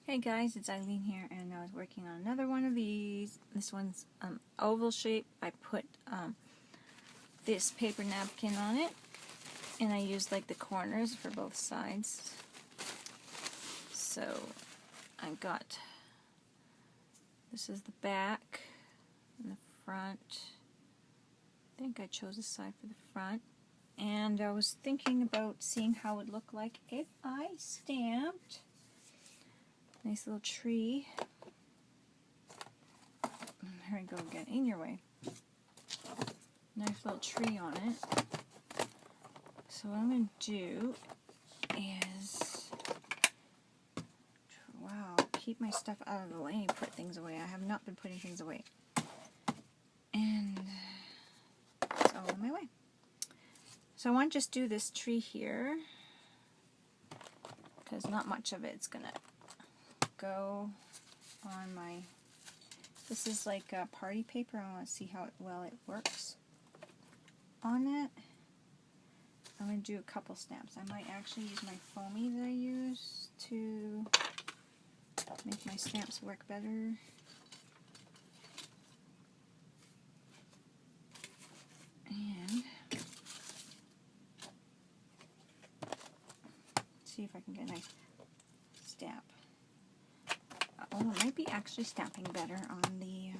Hey guys, it's Eileen here, and I was working on another one of these. This one's oval shape. I put this paper napkin on it, and I used like the corners for both sides. So I got, this is the back and the front. I think I chose this side for the front. And I was thinking about seeing how it would look like if I stamped nice little tree. Here we go again, in your way. Nice little tree on it. So what I'm going to do is, wow, keep my stuff out of the way, put things away. I have not been putting things away. And it's all in my way. So I want to just do this tree here, because not much of it's going to go on my, this is like a party paper. I want to see how well it works on it. I'm going to do a couple stamps. I might actually use my foamy that I use to make my stamps work better. And see if I can get a nice stamp. Oh, it might be actually stamping better on the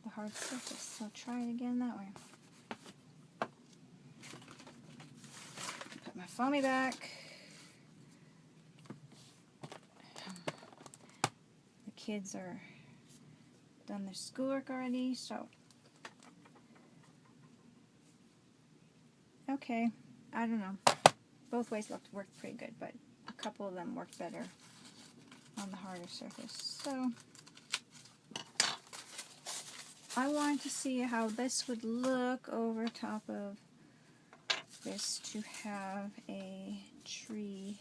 hard surface. So try it again that way. Put my foamy back. The kids are done their schoolwork already, so okay, I don't know. Both ways worked pretty good, but a couple of them worked better on the harder surface. So I wanted to see how this would look over top of this to have a tree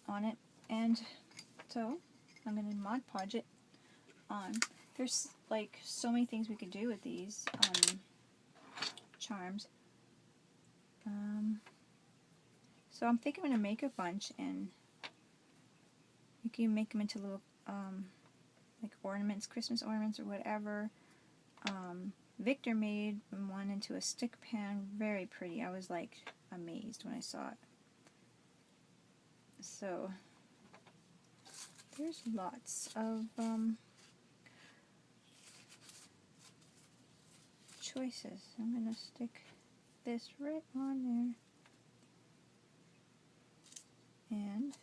on it. And so I'm going to Mod Podge it on. There's like so many things we could do with these charms. So I'm thinking I'm going to make a bunch, and you can make them into little like ornaments, Christmas ornaments or whatever. Victor made one into a stick pan, very pretty. I was like amazed when I saw it. So there's lots of choices. I'm going to stick this right on there. And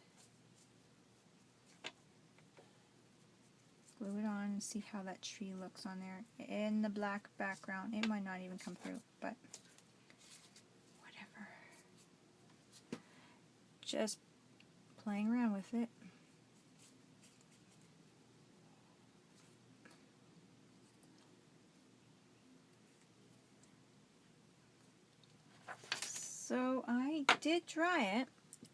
glue it on and see how that tree looks on there. In the black background, it might not even come through, but whatever. Just playing around with it. So I did try it,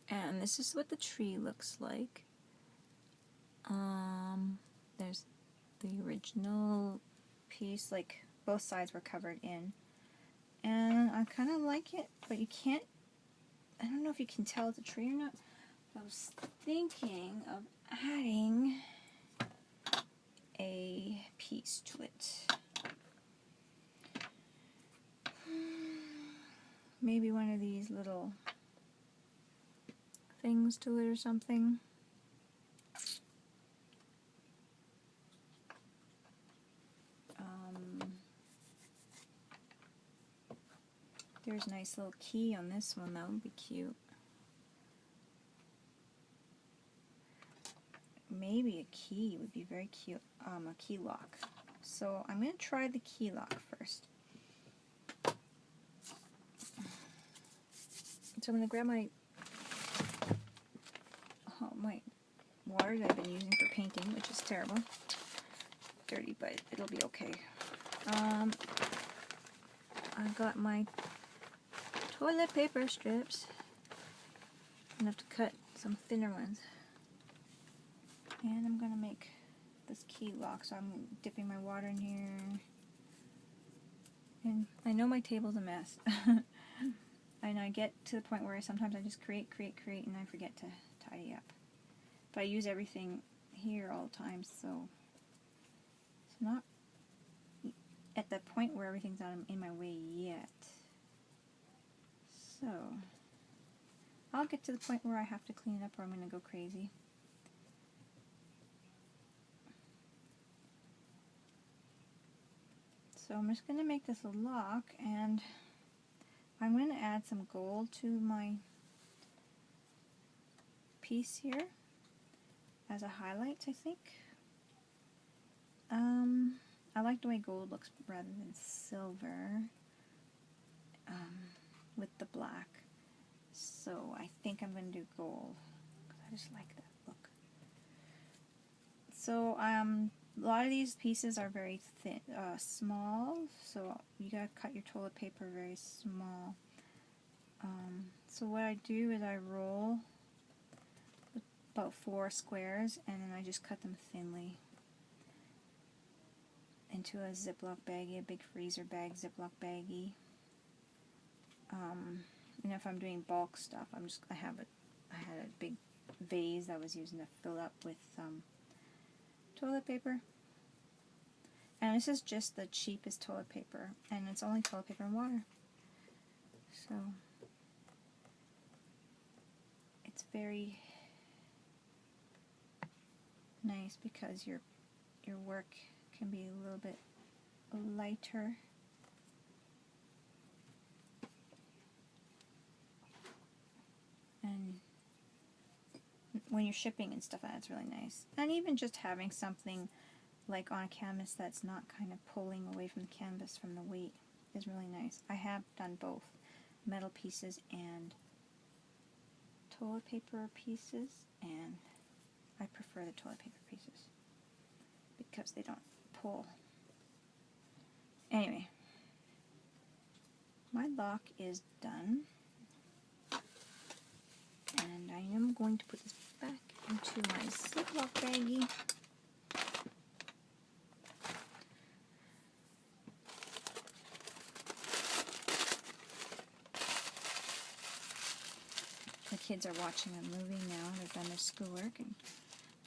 and this is what the tree looks like. There's the original piece, like both sides were covered in, and I kind of like it, but you can't, I don't know if you can tell it's a tree or not. I was thinking of adding a piece to it. Maybe one of these little things to it or something. There's a nice little key on this one. That would be cute. Maybe a key would be very cute. A key lock. So I'm going to try the key lock first. So I'm going to grab my water that I've been using for painting, which is terrible. Dirty, but it'll be okay. I've got my toilet paper strips. I'm going to have to cut some thinner ones. And I'm going to make this key lock, so I'm dipping my water in here. And I know my table's a mess. and I get to the point where sometimes I just create, and I forget to tidy up. But I use everything here all the time, so it's not at the point where everything's not in my way yet. So I'll get to the point where I have to clean it up or I'm going to go crazy. So I'm just going to make this a lock, and I'm going to add some gold to my piece here as a highlight, I think. I like the way gold looks rather than silver with the black. So I think I'm going to do gold because I just like that look. So a lot of these pieces are very thin, small, so you gotta cut your toilet paper very small. So what I do is I roll about 4 squares, and then I just cut them thinly into a Ziploc baggie, a big freezer bag Ziploc baggie. And if I'm doing bulk stuff, I had a big vase I was using to fill up with toilet paper. And this is just the cheapest toilet paper, and it's only toilet paper and water. So it's very nice because your work can be a little bit lighter. And when you're shipping and stuff, that's really nice. And even just having something like on a canvas that's not kind of pulling away from the canvas from the weight is really nice. I have done both metal pieces and toilet paper pieces, and I prefer the toilet paper pieces because they don't pull. Anyway, my lock is done, and I am going to put this back into my Ziploc baggie. The kids are watching a movie now. They've done their schoolwork, and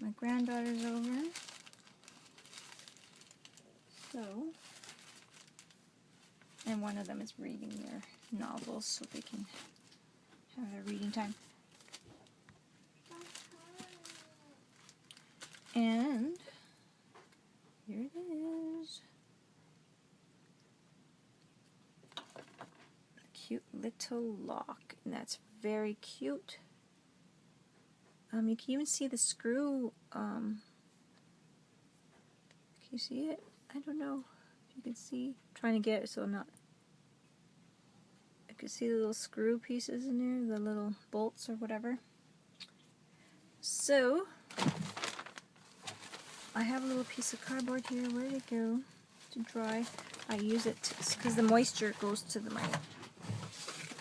my granddaughter's over. So, and one of them is reading their novels so they can have their reading time. And here it is. A cute little lock, and that's very cute. You can even see the screw. Can you see it? I don't know if you can see. I'm trying to get it so I'm not. I can see the little screw pieces in there, the little bolts or whatever. So I have a little piece of cardboard here. Where did it go? To dry. I use it because the moisture goes to my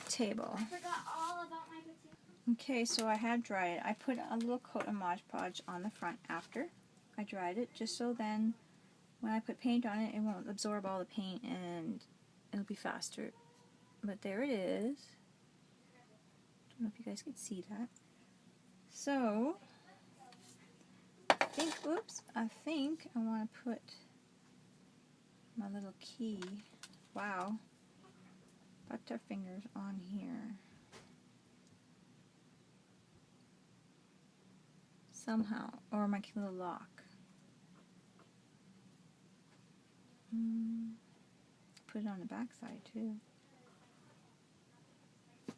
table. I forgot all about my potato. Okay, so I had dried it. I put a little coat of Mod Podge on the front after I dried it, just so then when I put paint on it, it won't absorb all the paint and it'll be faster. But there it is. Don't know if you guys can see that. So I think I want to put my little key. Wow. Butterfingers on here. Somehow. Or my little lock. Put it on the back side too.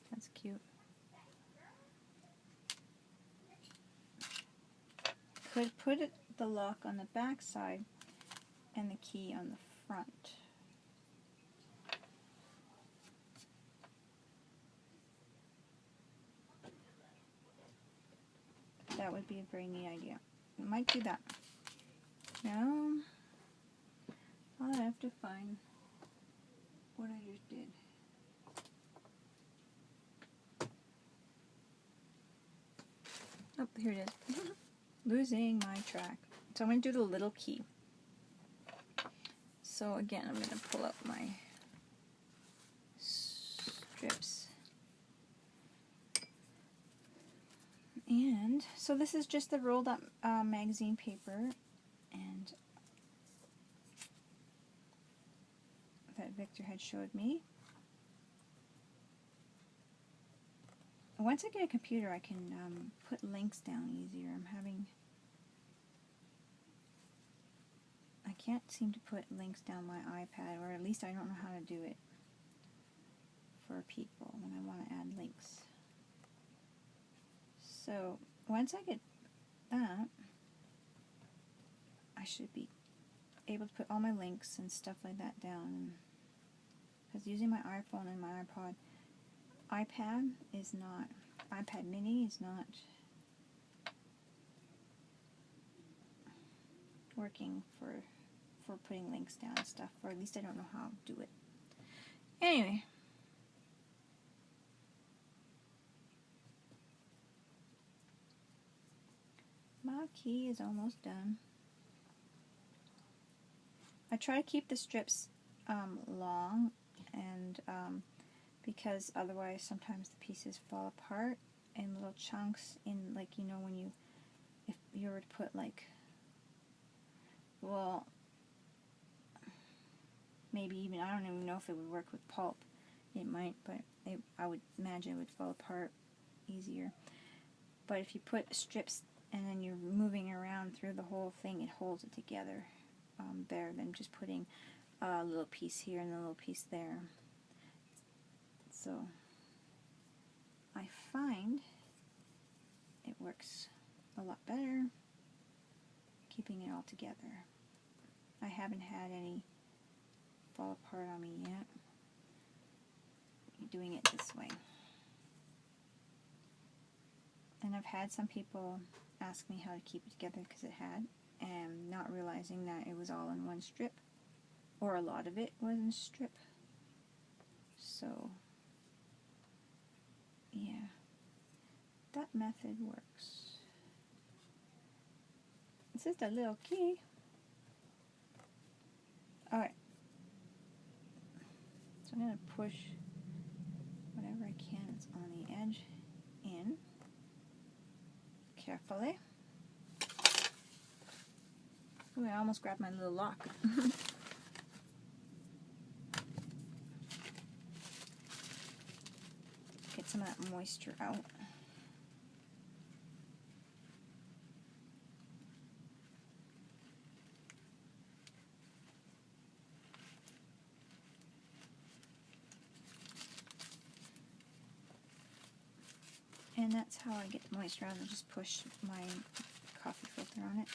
That's cute. Could put the lock on the back side and the key on the front. That would be a very neat idea. I might do that. Now, I'll have to find what I just did. Oh, here it is. Losing my track. So I'm going to do the little key. So again, I'm going to pull up my strips. And so this is just the rolled up magazine paper, and that Victor had showed me. Once I get a computer, I can put links down easier. I can't seem to put links down my iPad, or at least I don't know how to do it for people when I want to add links. So once I get that, I should be able to put all my links and stuff like that down. Because using my iPhone and my iPad mini is not working for putting links down and stuff, or at least I don't know how to do it. Anyway, my key is almost done. I try to keep the strips long, and because otherwise sometimes the pieces fall apart in little chunks, in, like, you know, when if you were to put, like, well, maybe even, I don't even know if it would work with pulp. It might, but I would imagine it would fall apart easier. But if you put strips and then you're moving around through the whole thing, it holds it together better than just putting a little piece here and a little piece there. So I find it works a lot better keeping it all together. I haven't had any fall apart on me yet doing it this way. And I've had some people ask me how to keep it together because it had, and not realizing that it was all in one strip, or a lot of it was in a strip. So yeah, that method works. It's just a little key. Alright, so I'm going to push whatever I can that's on the edge in carefully. Ooh, I almost grabbed my little lock. Get some of that moisture out. And that's how I get the moisture out. I just push my coffee filter on it.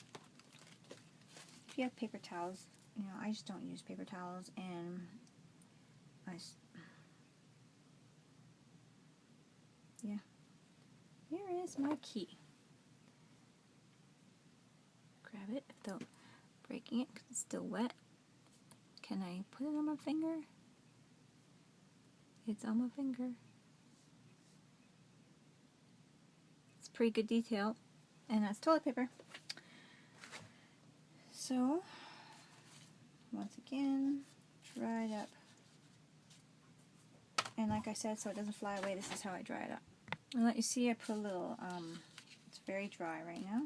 If you have paper towels, you know, I just don't use paper towels, and yeah. Here is my key. Grab it without breaking it because it's still wet. Can I put it on my finger? It's on my finger. It's pretty good detail. And that's toilet paper. So, once again, dry it up. And like I said, so it doesn't fly away, this is how I dry it up. And let you see, I put a little, it's very dry right now.